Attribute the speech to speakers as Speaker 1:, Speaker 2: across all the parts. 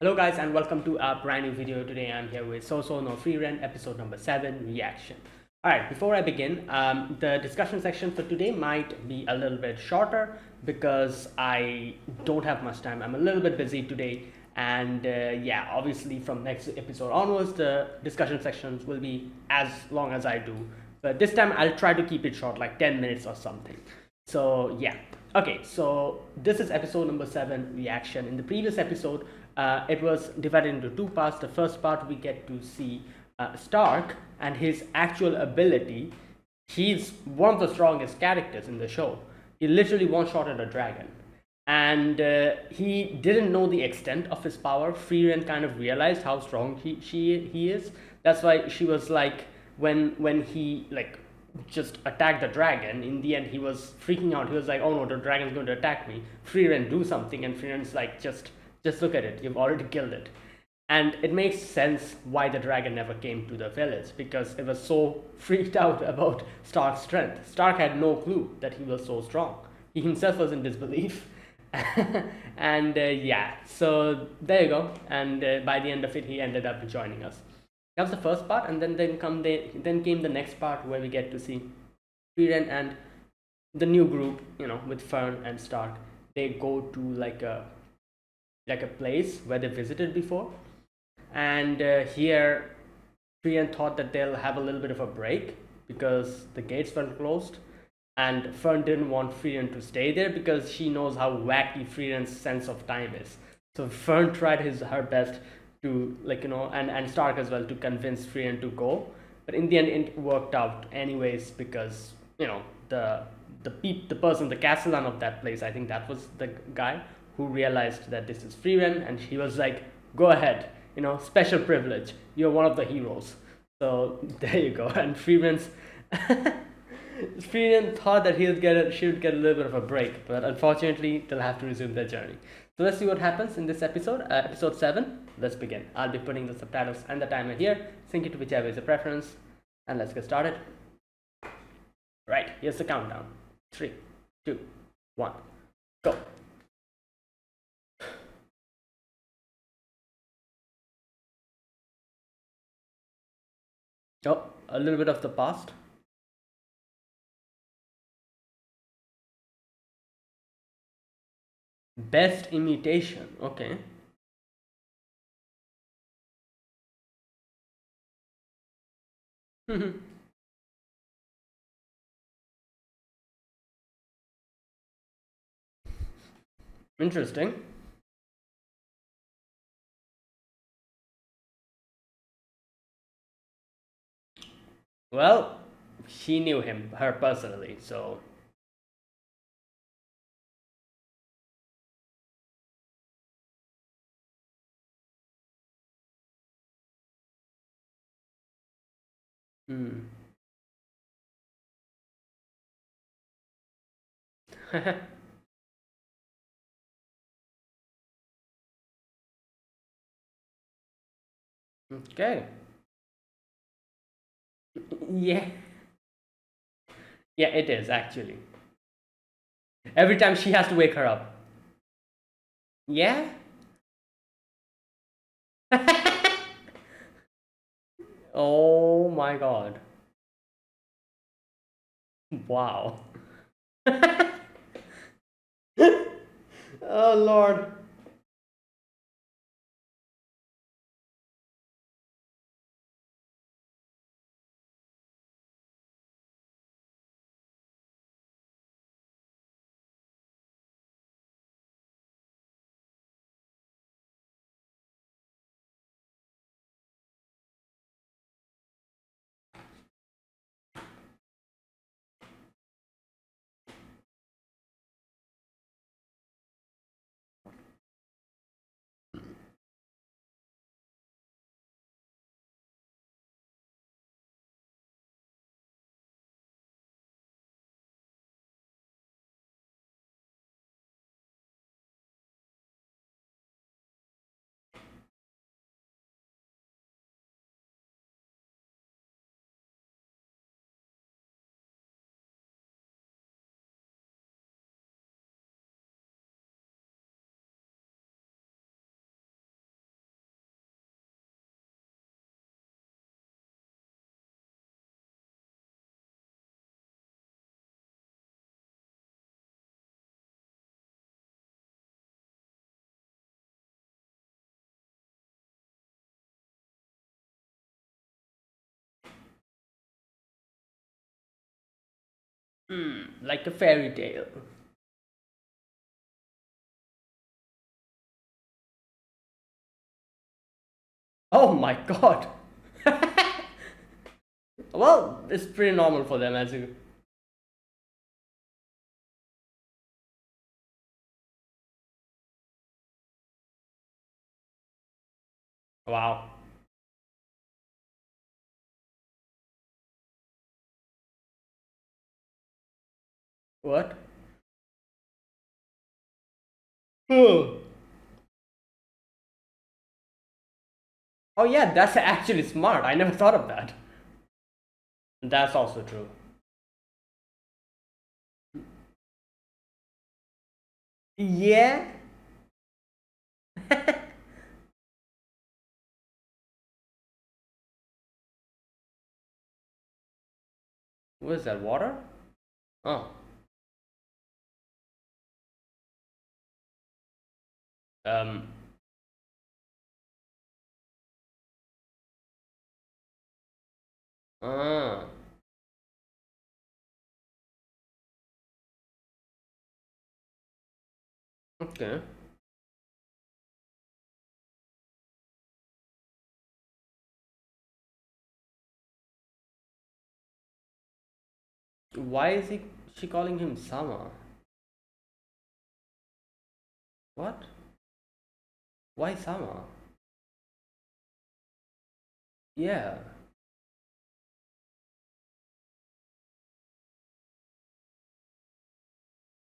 Speaker 1: Hello guys and welcome to a brand new video. Today I'm here with Sousou no Frieren, episode number 7, reaction. Alright, before I begin, the discussion section for today might be a little bit shorter because I don't have much time. I'm a little bit busy today, and yeah, obviously from next episode onwards the discussion sections will be as long as I do, but this time I'll try to keep it short, like 10 minutes or something. So yeah, okay, so this is episode number 7, reaction. In the previous episode, it was divided into two parts. The first part, we get to see Stark and his actual ability. He's one of the strongest characters in the show. He literally one-shotted a dragon, and he didn't know the extent of his power. Frieren kind of realized how strong he is. That's why she was like, when he like just attacked the dragon, in the end he was freaking out. He was like, oh no, the dragon's going to attack me. Frieren, do something. And Frieren's like, just look at it, you've already killed it. And it makes sense why the dragon never came to the village, because it was so freaked out about Stark's strength. Stark had no clue that he was so strong. He himself was in disbelief. And yeah, so there you go. And by the end of it, he ended up joining us. That was the first part, and then came the next part where we get to see Frieren and the new group, with Fern and Stark. They go to like a place where they visited before, and here Frieren thought that they'll have a little bit of a break because the gates weren't closed, and Fern didn't want Frieren to stay there because she knows how wacky Frieren's sense of time is. So Fern tried her best to, and Stark as well, to convince Frieren to go, but in the end it worked out anyways, because the person, the castellan of that place, I think that was the guy who realized that this is Frieren, and he was like, go ahead, special privilege, you're one of the heroes. So there you go. And Frieren thought that she would get a little bit of a break, but unfortunately they'll have to resume their journey. So let's see what happens in this episode, episode 7. Let's begin. I'll be putting the subtitles and the timer here. Sync it to whichever is your preference, and let's get started. Right, here's the countdown. 3, 2, 1, go. Oh, a little bit of the past. Best imitation. Okay. Interesting. Well, she knew her personally, so. Hmm. Okay. Yeah. Yeah, it is actually. Every time she has to wake her up. Yeah? Oh my god. Wow. Oh lord. Like a fairy tale. Oh my god. Well, it's pretty normal for them as you. Wow. What? Oh. Oh yeah, that's actually smart. I never thought of that. That's also true. Yeah. What is that? Water? Oh. Um. Ah. Okay. Why is he? She calling him Sama? What? Why Sama? Yeah.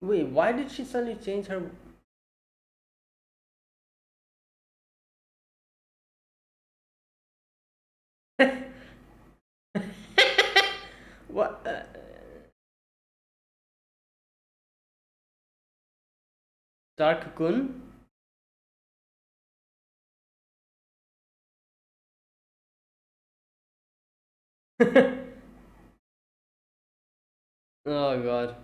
Speaker 1: Wait. Why did she suddenly change her? What? Dark Kun? Oh god.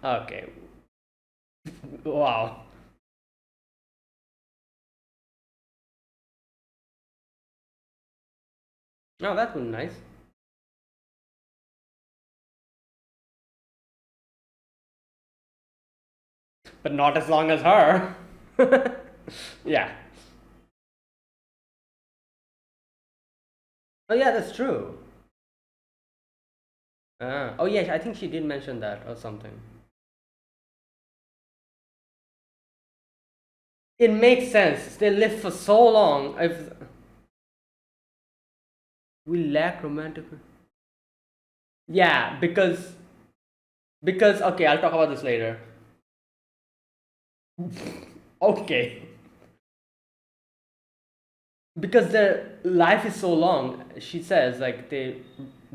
Speaker 1: Okay. Wow. Oh, that would be nice. But not as long as her. Yeah. Oh yeah, that's true. Oh yeah, I think she did mention that or something. It makes sense. They lived for so long. If we lack romantic. Yeah, because okay, I'll talk about this later. Okay. Because their life is so long, she says like they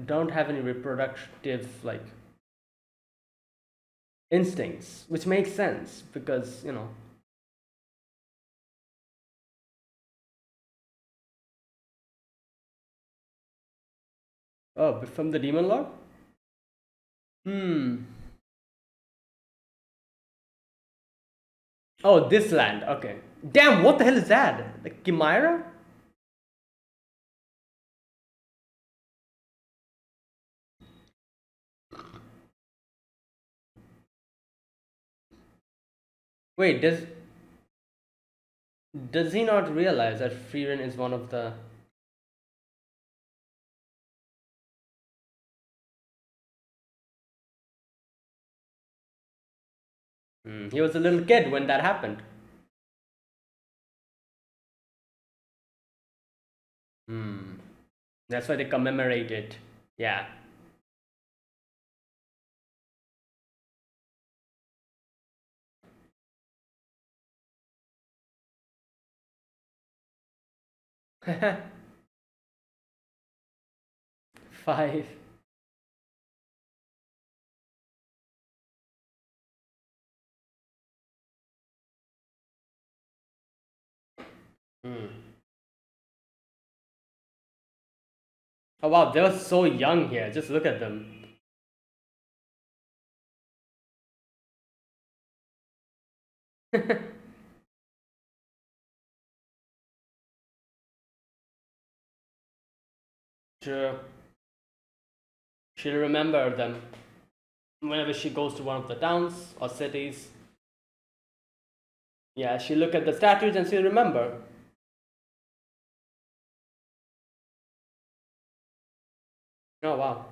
Speaker 1: don't have any reproductive like instincts, which makes sense because, you know. Oh, from the demon lord? Hmm. Oh, this land. Okay. Damn, what the hell is that? The Chimera? Wait, does he not realize that Frieren is one of the? Hmm, he was a little kid when that happened. Hmm. That's why they commemorate it. Yeah. 5. Hmm. Oh wow, they were so young here. Just look at them. True. She'll remember them whenever she goes to one of the towns or cities. Yeah, she'll look at the statues and she'll remember. Oh wow.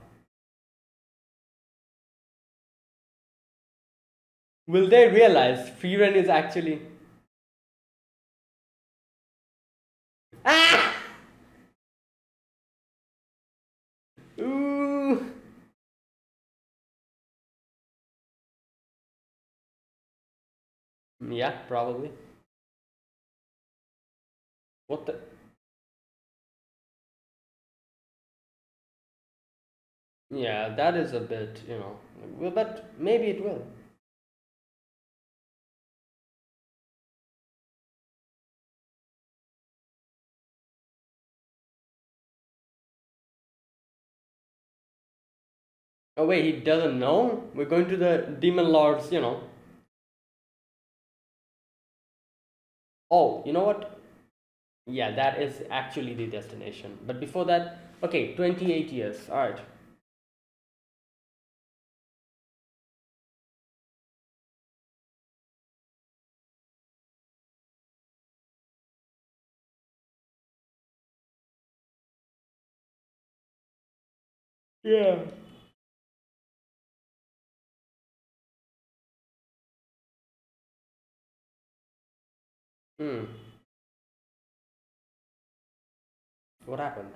Speaker 1: Will they realize Frieren is actually. Ah! Ooh. Yeah, probably. What the? Yeah, that is a bit, well, but maybe it will. Oh wait, he doesn't know? We're going to the Demon Lord's. Oh, you know what? Yeah, that is actually the destination. But before that, okay, 28 years. All right. Yeah. Hmm. What happened?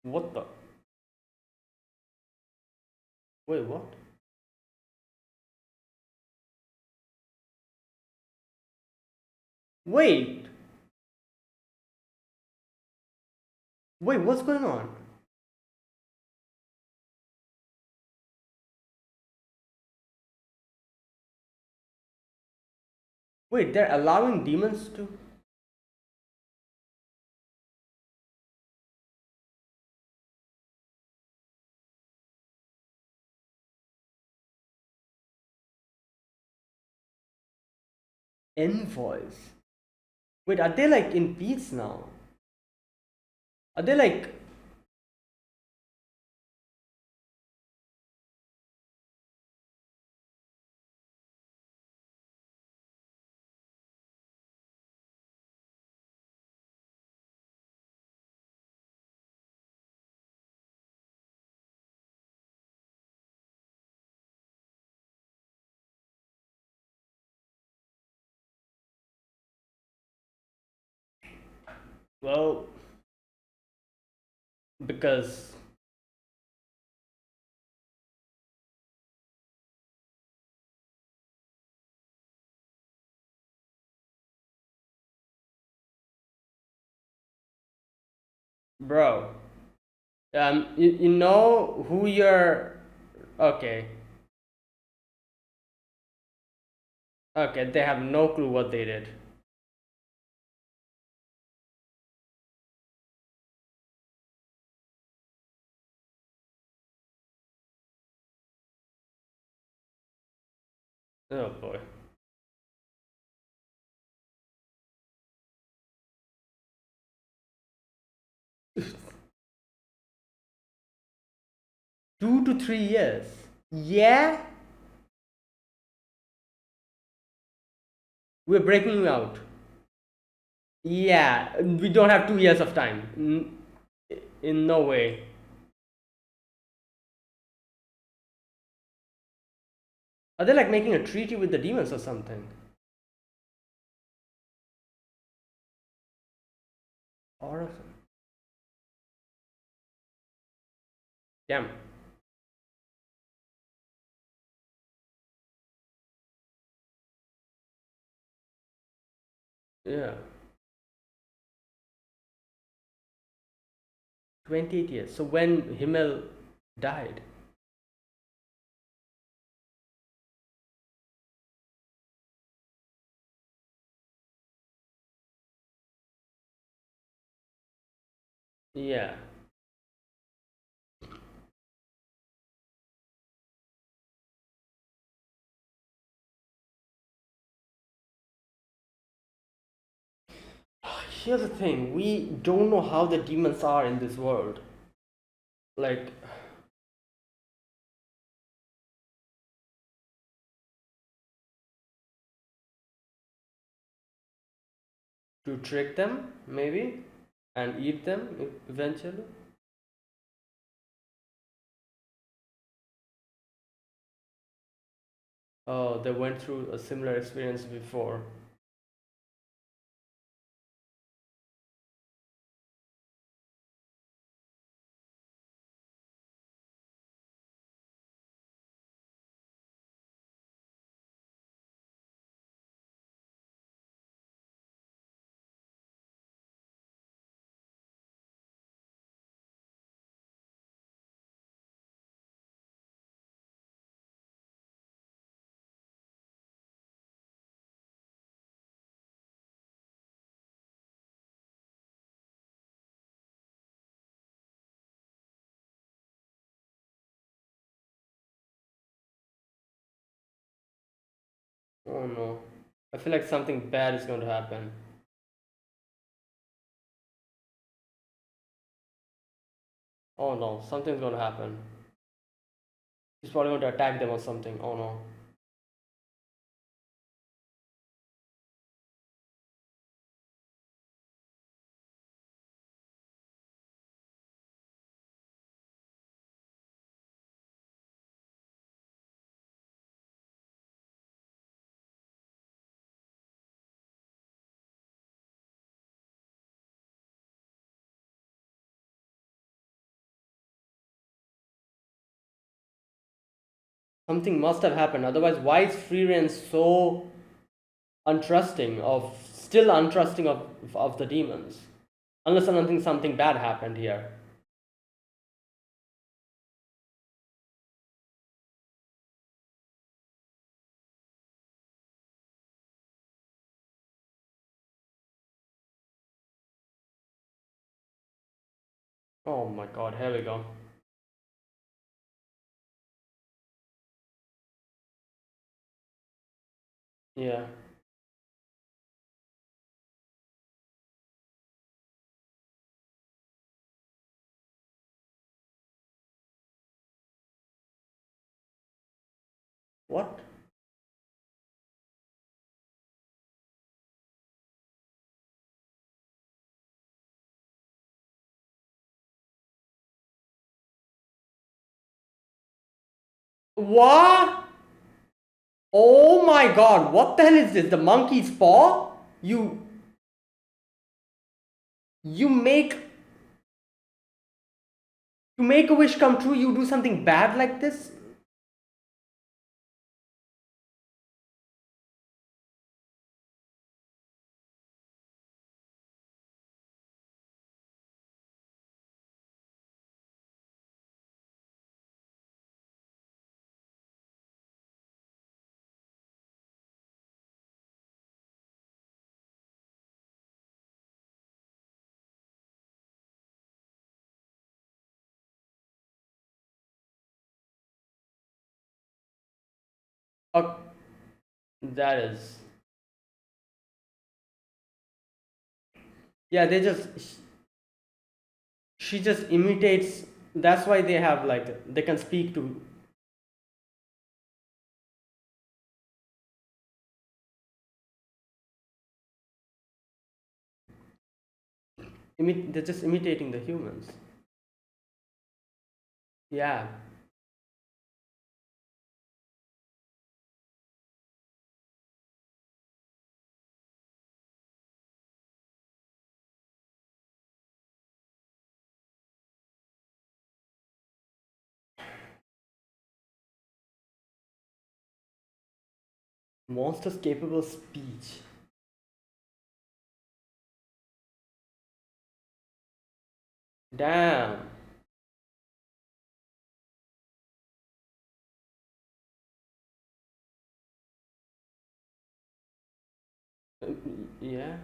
Speaker 1: What the? Wait, what? Wait. Wait, what's going on? Wait, they're allowing demons to envoys. Wait, are they like in peace now? Are they like. Well, because. Bro. You know who you're. Okay. Okay, they have no clue what they did. Oh boy. 2 to 3 years. Yeah? We're breaking you out. Yeah, we don't have 2 years of time. In no way. Are they like making a treaty with the demons or something? Or damn. Yeah. 28 years. So when Himmel died. Yeah. Here's the thing, we don't know how the demons are in this world. like to trick them maybe and eat them eventually. Oh, they went through a similar experience before. Oh no. I feel like something bad is going to happen. Oh no, something's going to happen. He's probably going to attack them or something. Oh no. Something must have happened. Otherwise, why is Frieren so untrusting of, still untrusting of the demons? Unless something bad happened here. Oh my god, here we go. Yeah. What? What? Oh my god, what the hell is this? The monkey's paw? You make you make a wish come true, you do something bad like this? Uh, that is. Yeah, they just she just imitates. That's why they have like they can speak to they're just imitating the humans. Yeah. Monsters capable of speech. Damn. Yeah.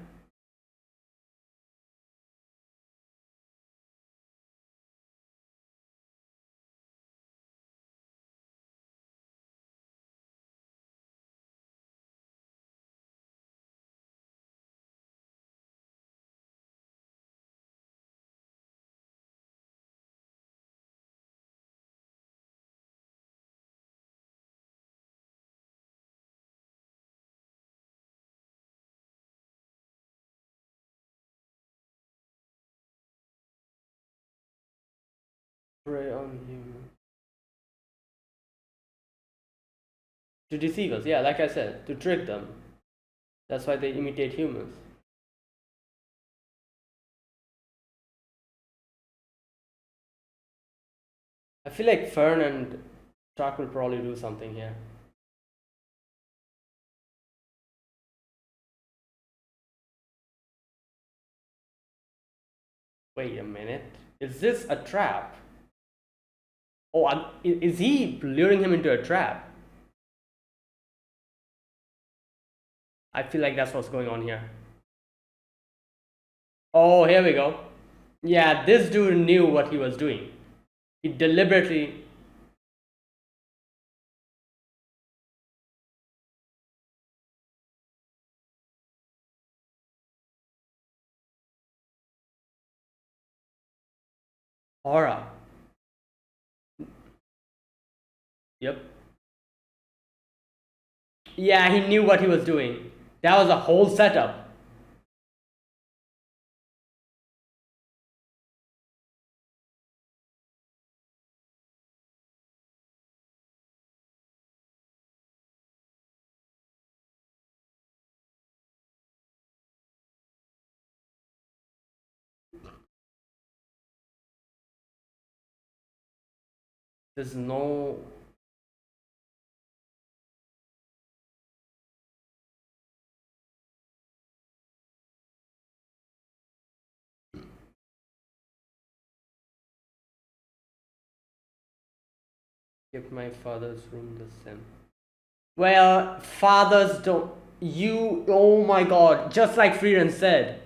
Speaker 1: Prey on humans. To deceive us, yeah, like I said, to trick them. That's why they imitate humans. I feel like Fern and Chuck will probably do something here. Wait a minute. Is this a trap? Oh, is he luring him into a trap? I feel like that's what's going on here. Oh, here we go. Yeah, this dude knew what he was doing. He deliberately. Aura. Yep. Yeah, he knew what he was doing. That was a whole setup. There's no. Give my father's room the same. Well, fathers don't. You. Oh my god. Just like Frieren said.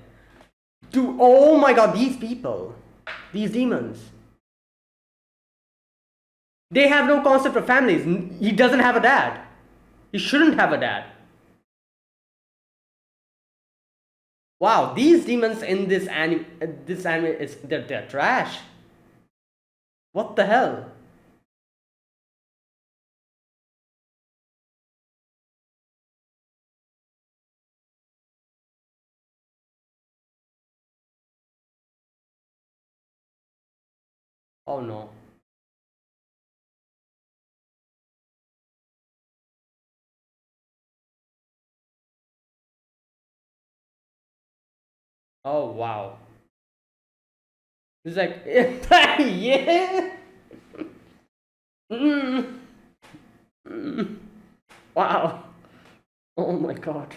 Speaker 1: Dude, oh my god, these people. These demons. They have no concept of families. He doesn't have a dad. He shouldn't have a dad. Wow, these demons in this anime is they're trash. What the hell? Oh no. Oh wow. It's like yeah. Mm. Mm. Wow. Oh my god.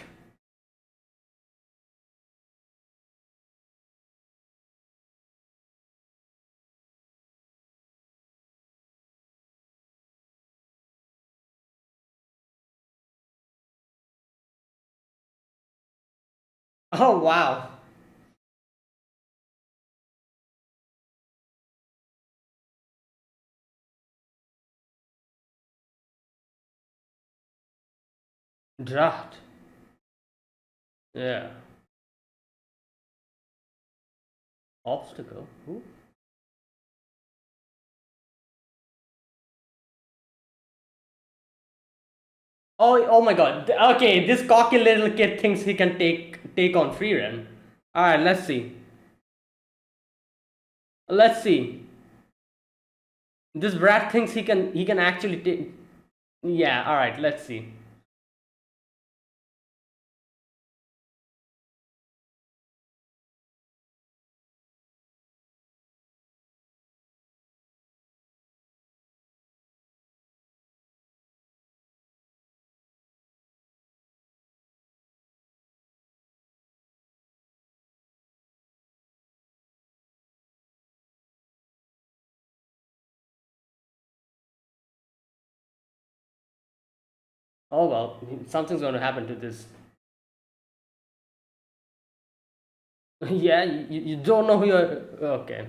Speaker 1: Oh wow. Draft. Yeah. Obstacle. Who? Oh, oh my god. Okay, this cocky little kid thinks he can take on Frieren. Alright, let's see. Let's see. This brat thinks he can actually take. Yeah, alright, let's see. Oh well, something's gonna happen to this. Yeah, you don't know who you're. Okay.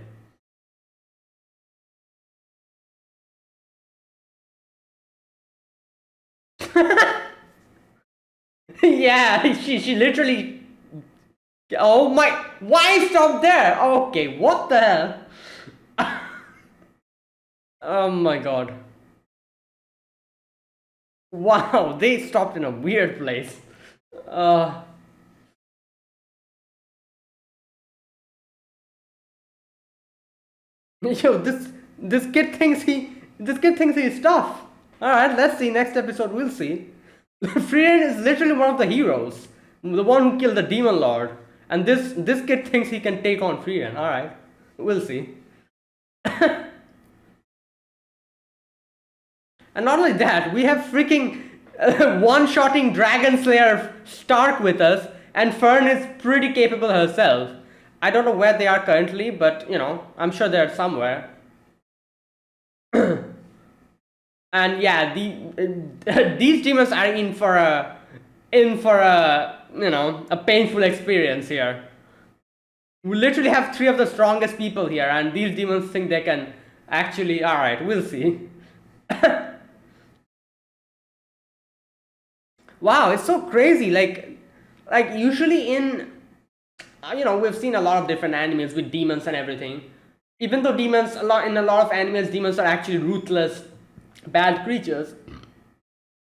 Speaker 1: Yeah, she literally. Oh my! Why stop there? Okay, what the hell? Oh my god! Wow, they stopped in a weird place. Uh, yo, this This kid thinks he's tough. Alright, let's see. Next episode we'll see. Frieren is literally one of the heroes. The one who killed the demon lord. And this kid thinks he can take on Frieren. Alright. We'll see. And not only that, we have freaking one-shotting Dragon Slayer Stark with us, and Fern is pretty capable herself. I don't know where they are currently, but I'm sure they're somewhere. And yeah, these demons are in for a a painful experience here. We literally have 3 of the strongest people here, and these demons think they can actually. All right, we'll see. Wow, it's so crazy. Like usually in we've seen a lot of different animes with demons and everything. Even though in a lot of animes, demons are actually ruthless, bad creatures.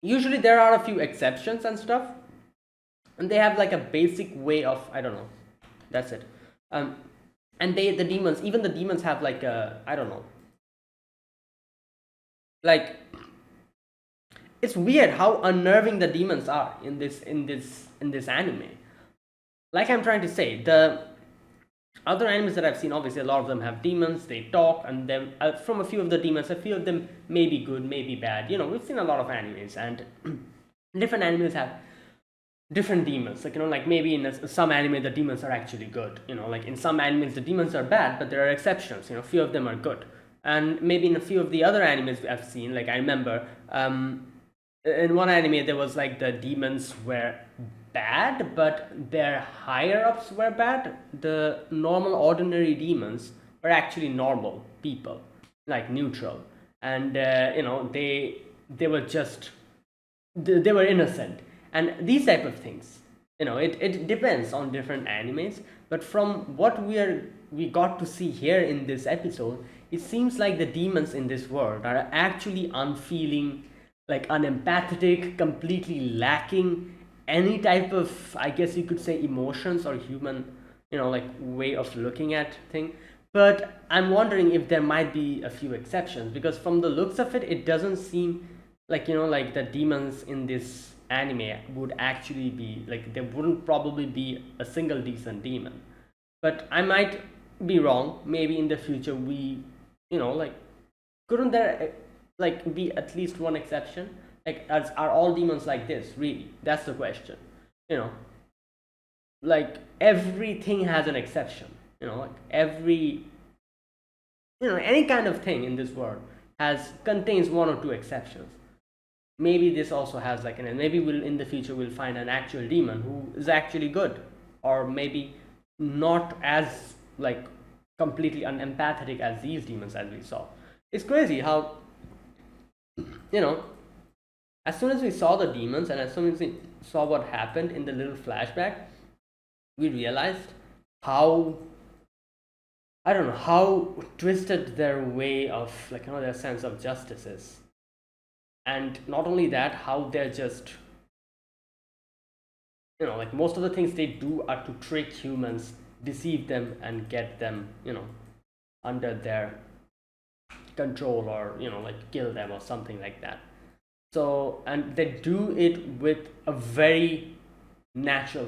Speaker 1: Usually there are a few exceptions and stuff, and they have like a basic way of, I don't know. That's it. And the demons have like a, I don't know. Like, it's weird how unnerving the demons are in this anime. Like I'm trying to say, the other animes that I've seen, obviously a lot of them have demons, they talk, and then from a few of the demons, a few of them may be good, may be bad. We've seen a lot of animes, and different animes have different demons. Like maybe in some anime the demons are actually good. Like in some animes the demons are bad, but there are exceptions. A few of them are good. And maybe in a few of the other animes I've seen, like I remember in one anime there was like the demons were bad, but their higher ups were bad. The normal ordinary demons were actually normal people, like neutral, and they were just they were innocent, and these type of things. It depends on different animes, but from what we got to see here in this episode, it seems like the demons in this world are actually unfeeling, like unempathetic, completely lacking any type of, I guess you could say, emotions or human, like way of looking at thing. But I'm wondering if there might be a few exceptions, because from the looks of it, it doesn't seem like like the demons in this anime would actually be like, there wouldn't probably be a single decent demon. But I might be wrong. Maybe in the future we like, couldn't there like be at least one exception? Like, are all demons like this, really? That's the question. Like everything has an exception. Like every any kind of thing in this world contains 1 or 2 exceptions. Maybe this also has like, and maybe in the future we'll find an actual demon who is actually good, or maybe not as like completely unempathetic as these demons as we saw. It's crazy how as soon as we saw the demons, and as soon as we saw what happened in the little flashback, we realized how, I don't know, how twisted their way of like their sense of justice is. And not only that, how they're just like most of the things they do are to trick humans, deceive them, and get them under their control, or like kill them or something like that. So, and they do it with a very natural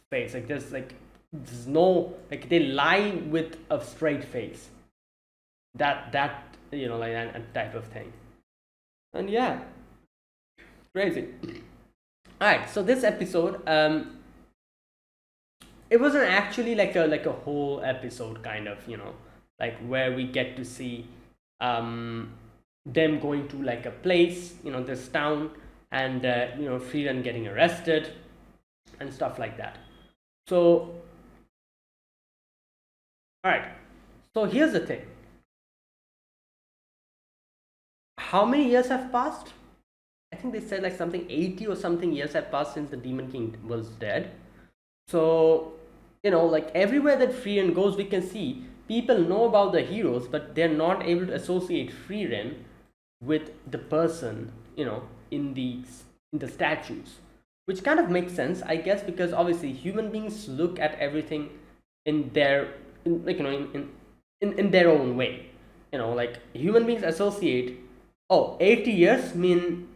Speaker 1: face. Like there's no, like, they lie with a straight face. That like that type of thing. And yeah, crazy. Alright, so this episode, it wasn't actually like a whole episode kind of, like where we get to see them going to like a place, this town, and Frieren getting arrested and stuff like that. So, alright, so here's the thing. How many years have passed? I think they said like something 80 or something years have passed since the Demon King was dead. So, like everywhere that Frieren goes, we can see people know about the heroes, but they're not able to associate Frieren with the person, in the statues, which kind of makes sense, I guess, because obviously human beings look at everything in their, in their own way. like human beings associate, 80 years mean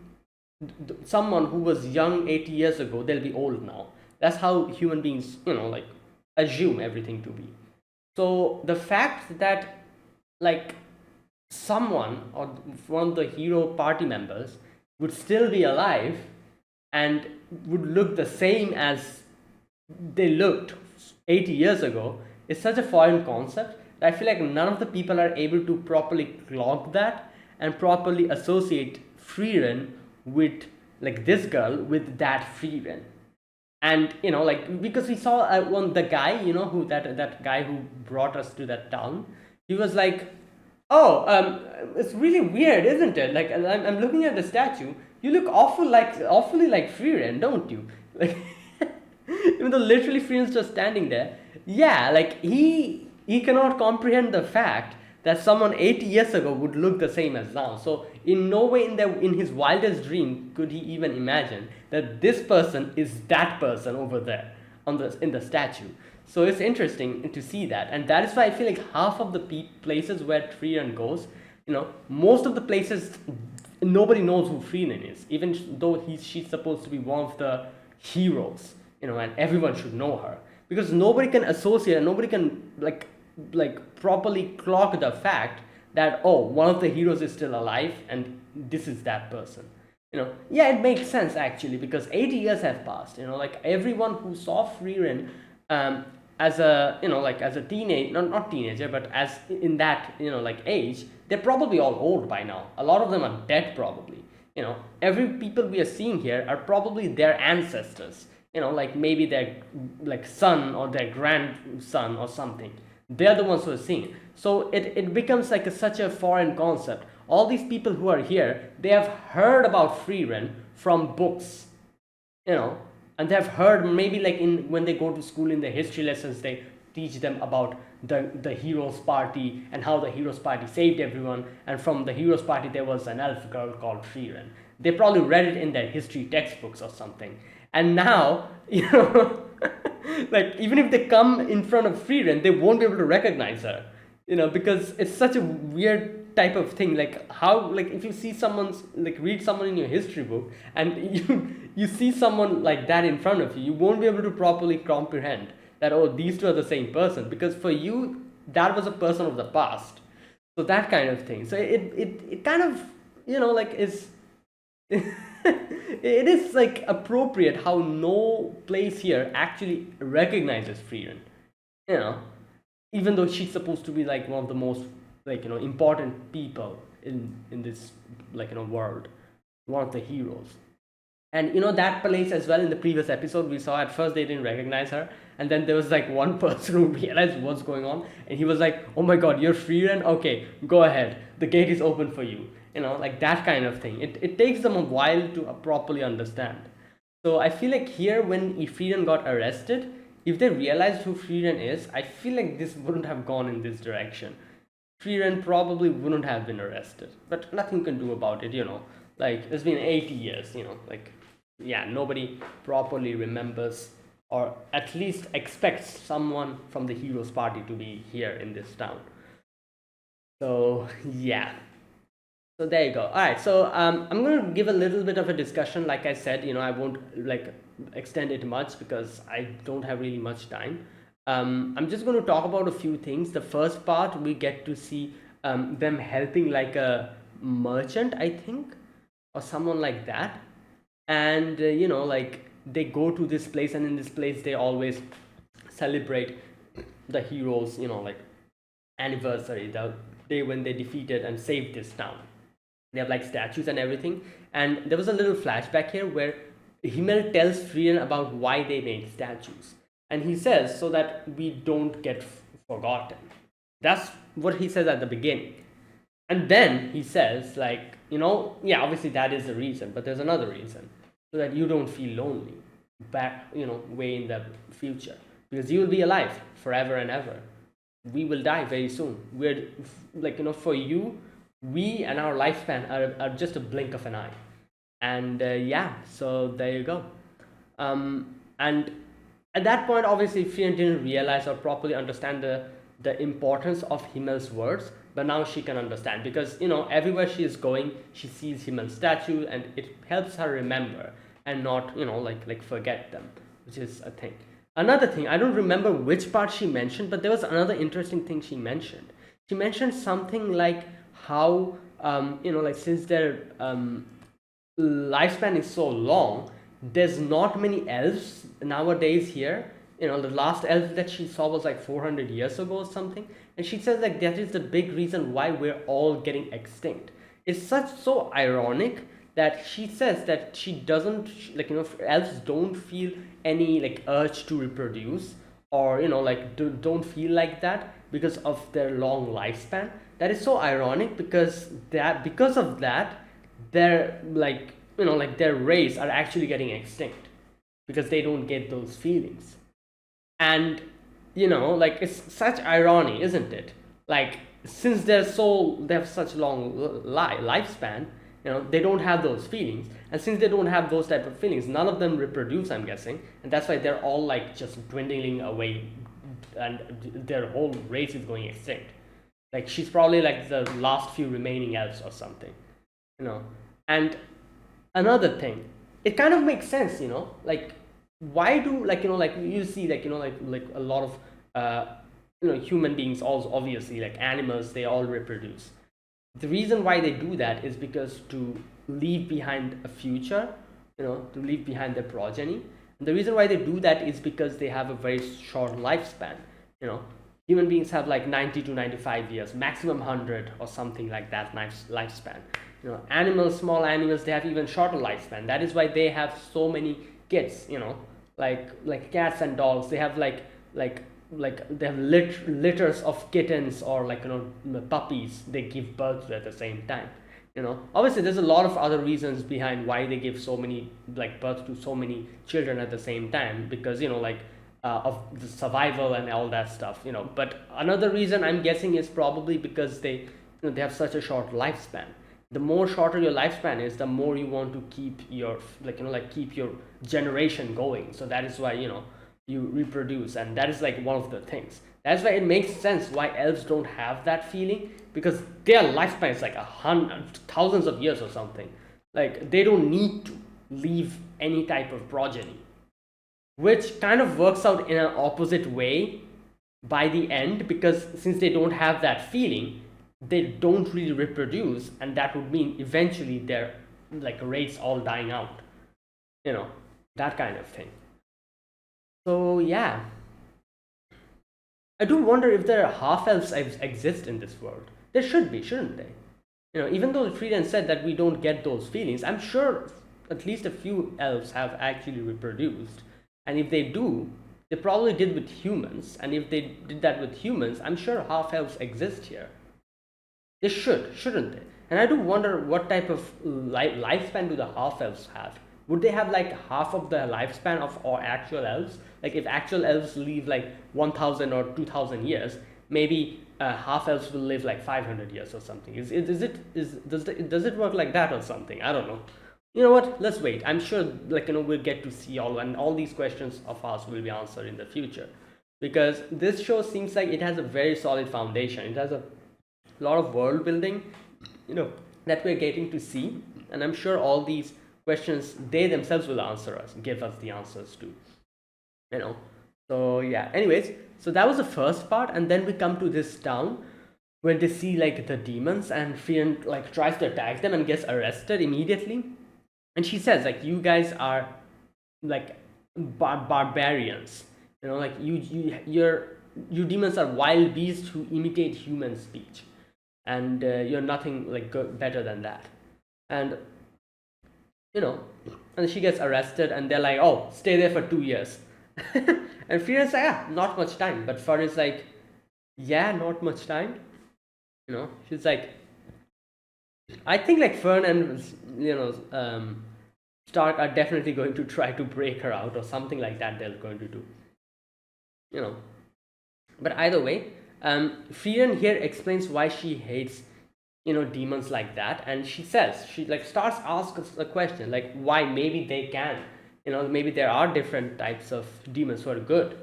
Speaker 1: someone who was young 80 years ago, they'll be old now. That's how human beings, like assume everything to be. So the fact that like someone or one of the hero party members would still be alive and would look the same as they looked 80 years ago is such a foreign concept that I feel like none of the people are able to properly clock that and properly associate Frieren with like this girl with that Frieren. And like because we saw one the guy, who that guy who brought us to that town, he was like, oh, it's really weird, isn't it? Like I'm looking at the statue, you look awfully like Frieren, don't you? Like even though literally Frieren's just standing there. Yeah, like he cannot comprehend the fact that someone 80 years ago would look the same as now. So in no way in his wildest dream could he even imagine that this person is that person over there in the statue. So it's interesting to see that, and that is why I feel like half of the places where Frieren goes, most of the places nobody knows who Frieren is, even though she's supposed to be one of the heroes, and everyone should know her, because nobody can associate and nobody can like properly clock the fact that one of the heroes is still alive and this is that person. Yeah, it makes sense actually, because 80 years have passed. Like everyone who saw Frieren as a like as a teenage, not teenager, but as in that like age, they're probably all old by now. A lot of them are dead probably. Every people we are seeing here are probably their ancestors, like maybe their like son or their grandson or something. They're the ones who are seeing it. So it becomes like such a foreign concept. All these people who are here, they have heard about Frieren from books, and they have heard maybe like when they go to school in the history lessons, they teach them about the heroes party and how the heroes party saved everyone, and from the heroes party there was an elf girl called Frieren. They probably read it in their history textbooks or something, and now like even if they come in front of Frieren, they won't be able to recognize her, because it's such a weird type of thing. Like how, like if you see someone's like read someone in your history book and you see someone like that in front of you, you won't be able to properly comprehend that these two are the same person, because for you that was a person of the past. So that kind of thing. So it kind of like is it is like appropriate how no place here actually recognizes Frieren, even though she's supposed to be like one of the most like important people in this like world, one of the heroes. And that place as well, in the previous episode we saw, at first they didn't recognize her, and then there was like one person who realized what's going on, and he was like, oh my god, you're Frieren, okay, go ahead, the gate is open for you, like that kind of thing. It takes them a while to properly understand. So I feel like here when Frieren got arrested, if they realized who Frieren is, I feel like this wouldn't have gone in this direction. Frieren probably wouldn't have been arrested, but nothing can do about it, like it's been 80 years, like yeah, nobody properly remembers or at least expects someone from the heroes party to be here in this town. So yeah, so there you go. All right, so I'm going to give a little bit of a discussion. Like I said, I won't like extend it much because I don't have really much time. I'm just going to talk about a few things. The first part, we get to see them helping like a merchant, I think, or someone like that. And like they go to this place, and in this place they always celebrate the heroes like anniversary, the day when they defeated and saved this town. They have like statues and everything. And there was a little flashback here where Himmel tells Frieren about why they made statues, and he says so that we don't get forgotten. That's what he says at the beginning. And then he says like, yeah, obviously that is the reason, but there's another reason, so that you don't feel lonely back way in the future, because you will be alive forever and ever. We will die very soon. We're like, for you, we and our lifespan are just a blink of an eye. And yeah, so there you go. And at that point, obviously Frieren didn't realize or properly understand the importance of Himmel's words, but now she can understand because everywhere she is going, she sees Himmel's statue, and it helps her remember and not like forget them, which is a thing. Another thing, I don't remember which part she mentioned, but there was another interesting thing she mentioned. She mentioned something like how like since their lifespan is so long, there's not many elves nowadays here. The last elf that she saw was like 400 years ago or something, and she says like that is the big reason why we're all getting extinct. It's so ironic that she says that she doesn't like elves don't feel any like urge to reproduce, or like don't feel like that because of their long lifespan. That is so ironic because of that their like their race are actually getting extinct because they don't get those feelings. And like it's such irony, isn't it? Like since they have such long lifespan, they don't have those feelings, and since they don't have those type of feelings, none of them reproduce, I'm guessing, and that's why they're all like just dwindling away, and their whole race is going extinct. Like she's probably like the last few remaining elves or something. And another thing, it kind of makes sense, like why do like like you see like like a lot of human beings, also obviously like animals, they all reproduce. The reason why they do that is because to leave behind a future, to leave behind their progeny. And the reason why they do that is because they have a very short lifespan. Human beings have like 90 to 95 years, maximum 100 or something like that lifespan. Animals, small animals, they have even shorter lifespan. That is why they have so many kids. Like cats and dogs, they have like they have litters of kittens, or like puppies they give birth to at the same time. Obviously there's a lot of other reasons behind why they give so many like birth to so many children at the same time, because like of the survival and all that stuff. But another reason I'm guessing is probably because they they have such a short lifespan. The more shorter your lifespan is, the more you want to keep your keep your generation going. So that is why you reproduce, and that is like one of the things. That's why it makes sense why elves don't have that feeling, because their lifespan is like thousands of years or something. Like they don't need to leave any type of progeny, which kind of works out in an opposite way by the end, because since they don't have that feeling, they don't really reproduce, and that would mean eventually their like race all dying out, that kind of thing. So yeah, I do wonder if there are half elves exist in this world. There should be, shouldn't they? Even though Frieren said that we don't get those feelings, I'm sure at least a few elves have actually reproduced, and if they do, they probably did with humans, and if they did that with humans, I'm sure half elves exist here. They shouldn't they? And I do wonder what type of lifespan do the half elves have. Would they have like half of the lifespan of all actual elves? Like if actual elves live like 1,000 or 2,000 years, maybe half elves will live like 500 years or something. Does it work like that or something? I don't know. You know what? Let's wait. I'm sure like we'll get to see all these questions of ours will be answered in the future, because this show seems like it has a very solid foundation. It has a lot of world building that we're getting to see, and I'm sure all these questions they themselves will give us the answers to. So yeah, anyways, so that was the first part, and then we come to this town where they see like the demons, and Frieren like tries to attack them and gets arrested immediately. And she says like, you guys are like barbarians, like you demons are wild beasts who imitate human speech, and you're nothing like better than that. And and she gets arrested, and they're like, oh, stay there for 2 years. And Frieren's like, yeah, not much time. But Fern's like, yeah, not much time. She's like, I think like Fern and Stark are definitely going to try to break her out, or something like that they're going to do. But either way, Frieren here explains why she hates demons like that, and she like starts asking a question like, why maybe they can, maybe there are different types of demons who are good.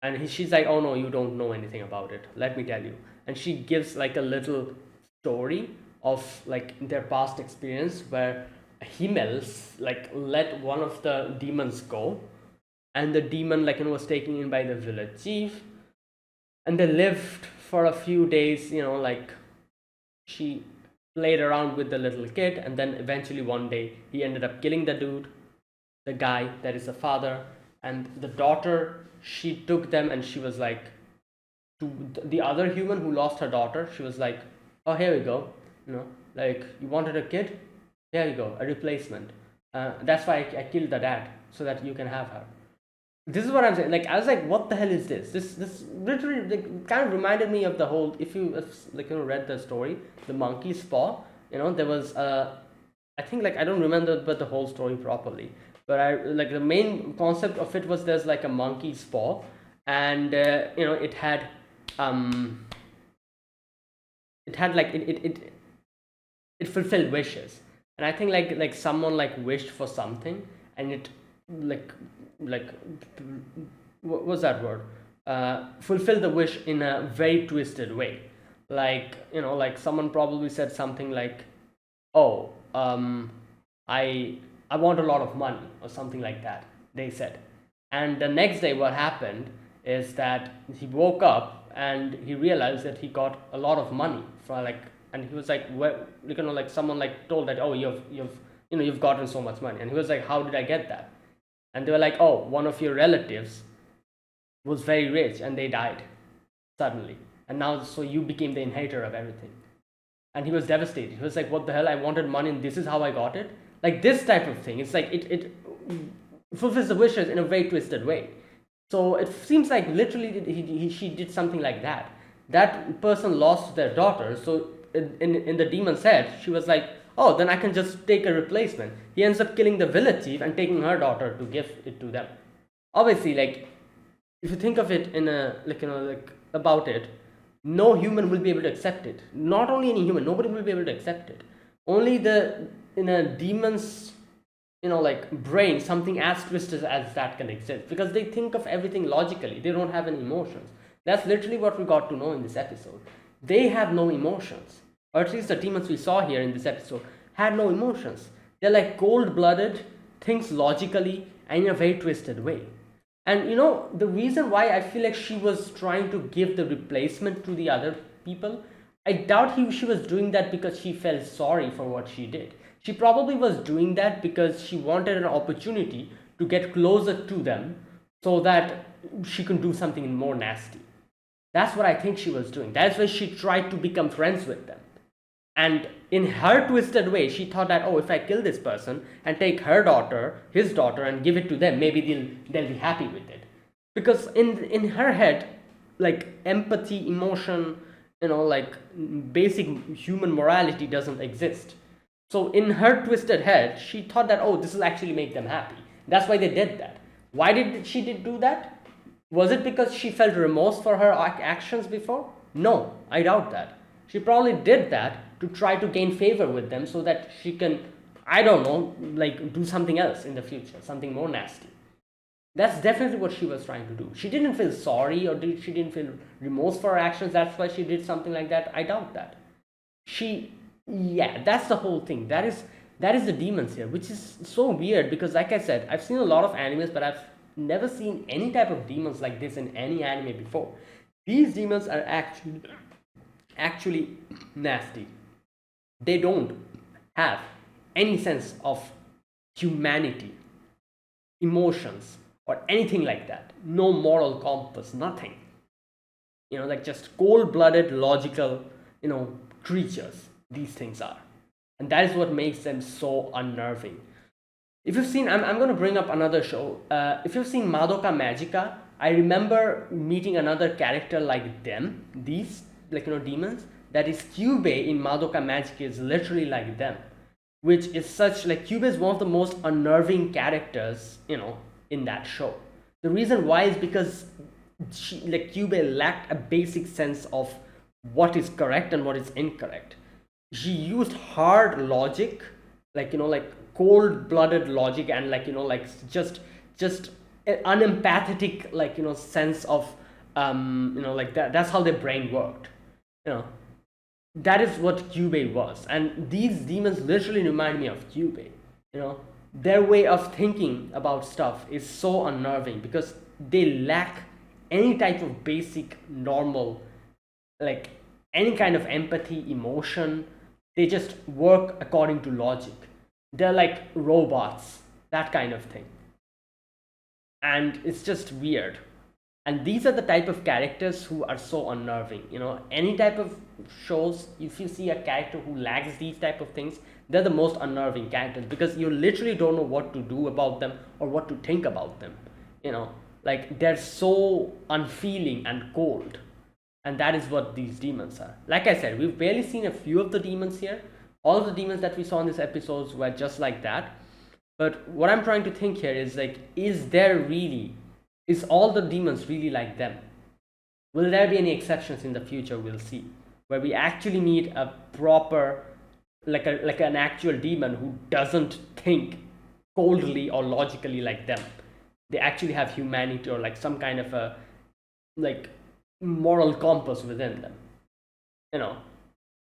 Speaker 1: And she's like, oh no, you don't know anything about it, let me tell you. And she gives like a little story of like their past experience where Himmels like let one of the demons go, and the demon like was taken in by the village chief, and they lived for a few days, like she played around with the little kid, and then eventually one day he ended up killing the dude, the guy that is the father. And the daughter, she took them, and she was like, to the other human who lost her daughter, she was like, oh, here we go, like, you wanted a kid, here you go, a replacement. That's why I killed the dad, so that you can have her. This is what I'm saying. Like, I was like, what the hell is this? This literally like, kind of reminded me of the whole, if you read the story, the monkey's paw. There was I think, like, I don't remember but the whole story properly, but I like the main concept of it was there's like a monkey's paw, and it had like it fulfilled wishes. And I think like someone like wished for something, and it like what was that word, fulfill the wish in a very twisted way. Like, like someone probably said something like, oh, I want a lot of money, or something like that, they said. And the next day what happened is that he woke up and he realized that he got a lot of money for like, and he was like, well, like someone like told that, oh, you've gotten so much money. And he was like, how did I get that? And they were like, oh, one of your relatives was very rich and they died suddenly, and now so you became the inheritor of everything. And he was devastated. He was like, what the hell, I wanted money and this is how I got it. Like this type of thing, it's like it fulfills the wishes in a very twisted way. So it seems like literally she did something like that. That person lost their daughter, so in the demon's head she was like, oh, then I can just take a replacement. He ends up killing the village chief and taking her daughter to give it to them. Obviously, like, if you think of it in a like about it, no human will be able to accept it. Not only any human, nobody will be able to accept it. Only in a demon's like brain, something as twisted as that can exist, because they think of everything logically. They don't have any emotions. That's literally what we got to know in this episode. They have no emotions, or at least the demons we saw here in this episode had no emotions. They're like cold-blooded, thinks logically, and in a very twisted way. And the reason why I feel like she was trying to give the replacement to the other people, I doubt she was doing that because she felt sorry for what she did. She probably was doing that because she wanted an opportunity to get closer to them, so that she can do something more nasty. That's what I think she was doing. That's why she tried to become friends with them. And in her twisted way, she thought that, oh, if I kill this person and take her daughter, his daughter, and give it to them, maybe they'll be happy with it. Because in her head, like, empathy, emotion, like basic human morality doesn't exist. So in her twisted head, she thought that, oh, this will actually make them happy. That's why they did that. Why did she do that? Was it because she felt remorse for her actions before? No, I doubt that. She probably did that to try to gain favor with them, so that she can, I don't know, like do something else in the future, something more nasty. That's definitely what she was trying to do. She didn't feel sorry, or she didn't feel remorse for her actions. That's why she did something like that. I doubt that. That's the whole thing. That is the demons here, which is so weird, because like I said, I've seen a lot of animes, but I've never seen any type of demons like this in any anime before. These demons are actually nasty. They don't have any sense of humanity, emotions, or anything like that. No moral compass, nothing. Like just cold-blooded, logical, creatures. These things are. And that is what makes them so unnerving. If you've seen, I'm going to bring up another show. If you've seen Madoka Magica, I remember meeting another character like them, these, demons. That is, Kyubey in Madoka Magica is literally like them. Which is such, Kyubey is one of the most unnerving characters, in that show. The reason why is because Kyubey lacked a basic sense of what is correct and what is incorrect. She used hard logic, cold-blooded logic, and just unempathetic, like, sense of, like that's how their brain worked. You know, that is what Kyubey was. And these demons literally remind me of Kyubey. Their way of thinking about stuff is so unnerving because they lack any type of basic normal, like any kind of empathy, emotion. They just work according to logic. They're like robots, that kind of thing. And it's just weird. And these are the type of characters who are so unnerving. Any type of shows, if you see a character who lacks these type of things, they're the most unnerving characters because you literally don't know what to do about them or what to think about them. Like they're so unfeeling and cold. And that is what these demons are. Like I said, we've barely seen a few of the demons here. All of the demons that we saw in these episodes were just like that. But what I'm trying to think here is like, is all the demons really like them? Will there be any exceptions in the future? We'll see, where we actually meet a proper, like an actual demon who doesn't think coldly or logically like them. They actually have humanity or like some kind of a like moral compass within them.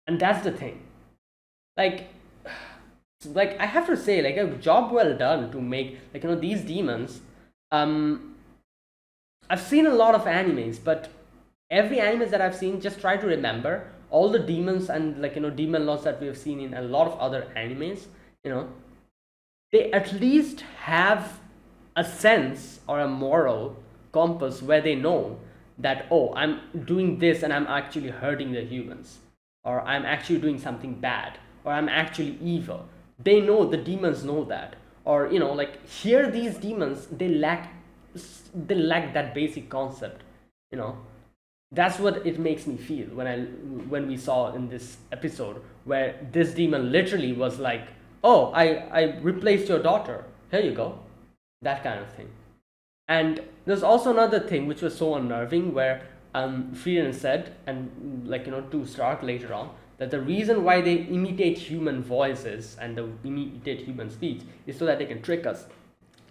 Speaker 1: And that's the thing. Like I have to say, like, a job well done to make, like, these demons. I've seen a lot of animes, but every anime that I've seen, just try to remember all the demons and, like, demon lords that we have seen in a lot of other animes. They at least have a sense or a moral compass where they know that, oh, I'm doing this and I'm actually hurting the humans, or I'm actually doing something bad, or I'm actually evil. The demons know that. Or, like, here these demons, they lack that basic concept. That's what it makes me feel when we saw in this episode, where this demon literally was like, oh, I replaced your daughter, here you go, that kind of thing. And there's also another thing which was so unnerving, where Frieren said, and, like, to Stark later on, that the reason why they imitate human voices and they imitate human speech is so that they can trick us.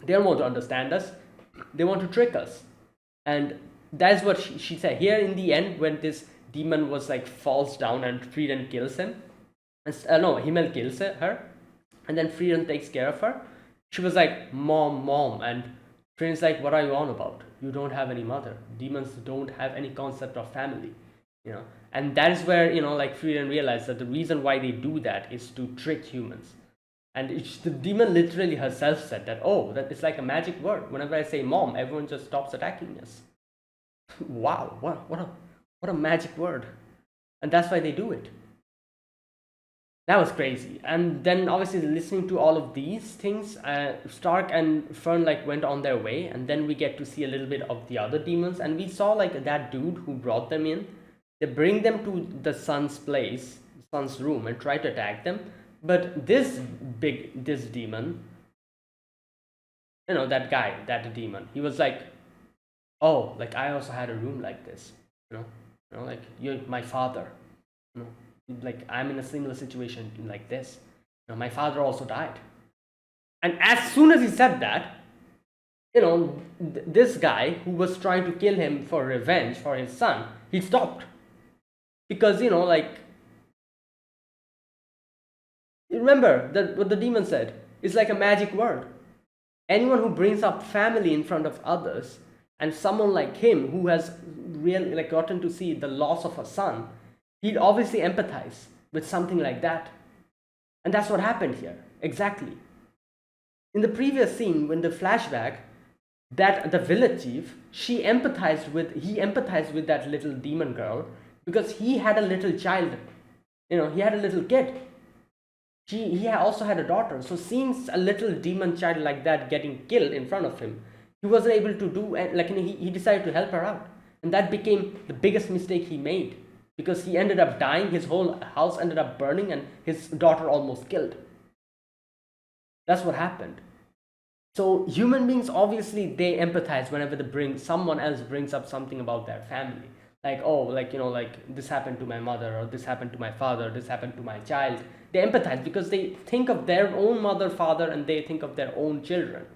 Speaker 1: They don't want to understand us, they want to trick us. And that's what she said here in the end, when this demon was like falls down and Frieren kills him. And no, Himmel kills her, and then Frieren takes care of her. She was like, mom, and Frieren's like, what are you on about? You don't have any mother. Demons don't have any concept of family. And that is where, like, Frieren realized that the reason why they do that is to trick humans. And the demon literally herself said that, oh, that it's like a magic word. Whenever I say mom, everyone just stops attacking us. Wow, what a magic word. And that's why they do it. That was crazy. And then obviously listening to all of these things, Stark and Fern like went on their way, and then we get to see a little bit of the other demons, and we saw like that dude who brought them in. They bring them to the Sun's place, Sun's room, and try to attack them. But this demon, that demon, he was like, oh, like, I also had a room like this, like, you're my father, like, I'm in a similar situation like this, my father also died. And as soon as he said that, this guy who was trying to kill him for revenge for his son, he stopped. Because, like, remember that what the demon said is like a magic word. Anyone who brings up family in front of others, and someone like him who has really, like, gotten to see the loss of a son, he'd obviously empathize with something like that. And that's what happened here, exactly. In the previous scene, when the flashback, that the village chief, he empathized with that little demon girl, because he had a little child, he had a little kid. He also had a daughter. So seeing a little demon child like that getting killed in front of him, he wasn't able to do, like, he decided to help her out. And that became the biggest mistake he made, because he ended up dying, his whole house ended up burning, and his daughter almost killed. That's what happened. So human beings, obviously, they empathize whenever someone else brings up something about their family. Like, oh, like, like, this happened to my mother, or this happened to my father, this happened to my child. They empathize because they think of their own mother, father, and they think of their own children.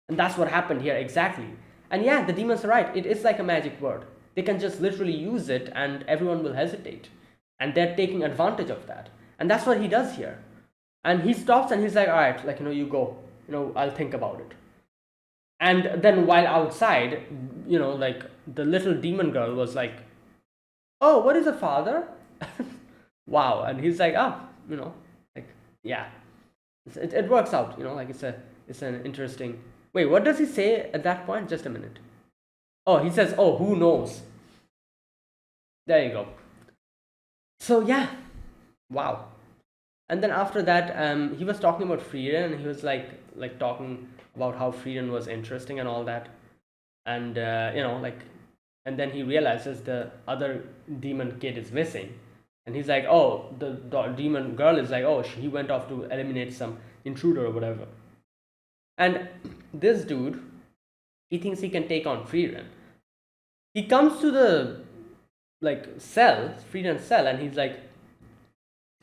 Speaker 1: And that's what happened here exactly. And yeah, the demons are right. It is like a magic word. They can just literally use it and everyone will hesitate. And they're taking advantage of that. And that's what he does here. And he stops and he's like, all right, like, you go, I'll think about it. And then while outside, like the little demon girl was like, oh, what is a father? Wow. And he's like, like, yeah, it works out, like it's an interesting, wait, what does he say at that point? Just a minute. Oh, he says, oh, who knows? There you go. So yeah, wow. And then after that, he was talking about Frieren, and he was like talking about how Frieren was interesting and all that. And and then he realizes the other demon kid is missing, and he's like, oh, the demon girl is like, oh, he went off to eliminate some intruder or whatever. And this dude, he thinks he can take on Frieren. He comes to the Frieren's cell, and he's like,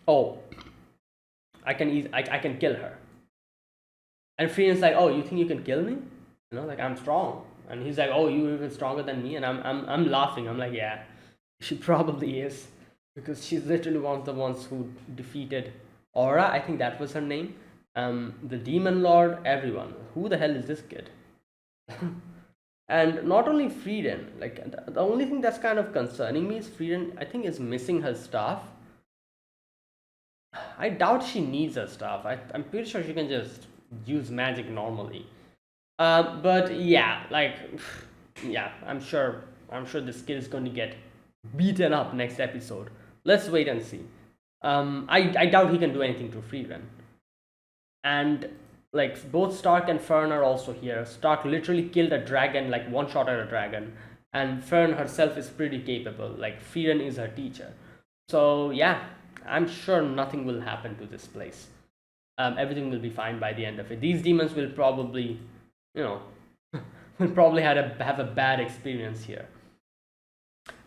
Speaker 1: oh, I can kill her. And Frieren's like, oh, you think you can kill me? Like, I'm strong. And he's like, oh, you're even stronger than me. And I'm laughing. I'm like, yeah, she probably is, because she's literally one of the ones who defeated Aura. I think that was her name. The Demon Lord, everyone. Who the hell is this kid? And not only Frieren, like the only thing that's kind of concerning me is Frieren, I think, is missing her staff. I doubt she needs her staff. I'm pretty sure she can just use magic normally. But yeah, yeah, I'm sure this kid is going to get beaten up next episode. Let's wait and see. I doubt he can do anything to Frieren. And like both Stark and Fern are also here. Stark literally killed a dragon, like one shot at a dragon, and Fern herself is pretty capable. Like Frieren is her teacher. So yeah, I'm sure nothing will happen to this place. Everything will be fine by the end of it. These demons will probably, will probably have a bad experience here.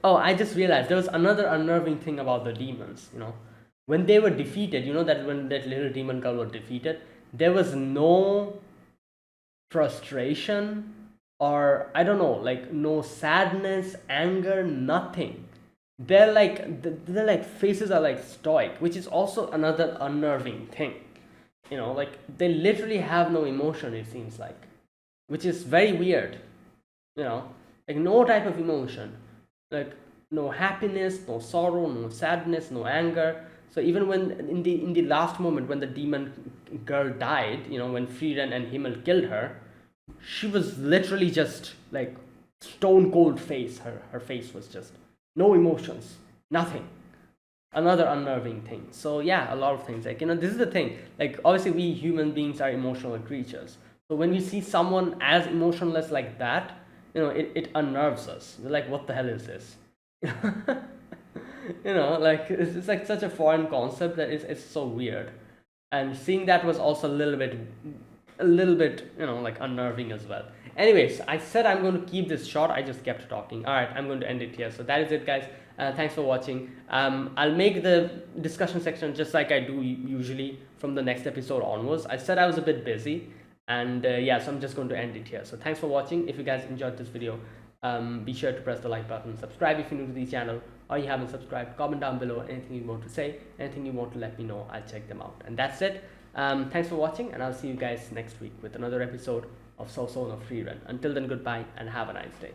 Speaker 1: Oh, I just realized there was another unnerving thing about the demons. When they were defeated, that when that little demon girl was defeated, there was no frustration, or I don't know, like no sadness, anger, nothing. Their faces are like stoic, which is also another unnerving thing. Like they literally have no emotion, it seems like, which is very weird. Like no type of emotion, like no happiness, no sorrow, no sadness, no anger. So even when in the last moment when the demon girl died, when Frieren and Himmel killed her, she was literally just like stone cold face. Her face was just no emotions, nothing. Another unnerving thing. So yeah, a lot of things. Like, this is the thing. Like, obviously we human beings are emotional creatures. So when we see someone as emotionless like that, it unnerves us. We're like, what the hell is this? Like it's like such a foreign concept that it's so weird. And seeing that was also a little bit like unnerving as well. Anyways, I said I'm going to keep this short. I just kept talking. All right, I'm going to end it here. So that is it, guys. Thanks for watching. I'll make the discussion section just like I do usually from the next episode onwards. I said I was a bit busy, and yeah, so I'm just going to end it here. So thanks for watching. If you guys enjoyed this video, be sure to press the like button, subscribe if you're new to the channel, or you haven't subscribed. Comment down below anything you want to say, anything you want to let me know. I'll check them out. And that's it. Thanks for watching, and I'll see you guys next week with another episode of Sousou no Frieren. Until then, goodbye and have a nice day.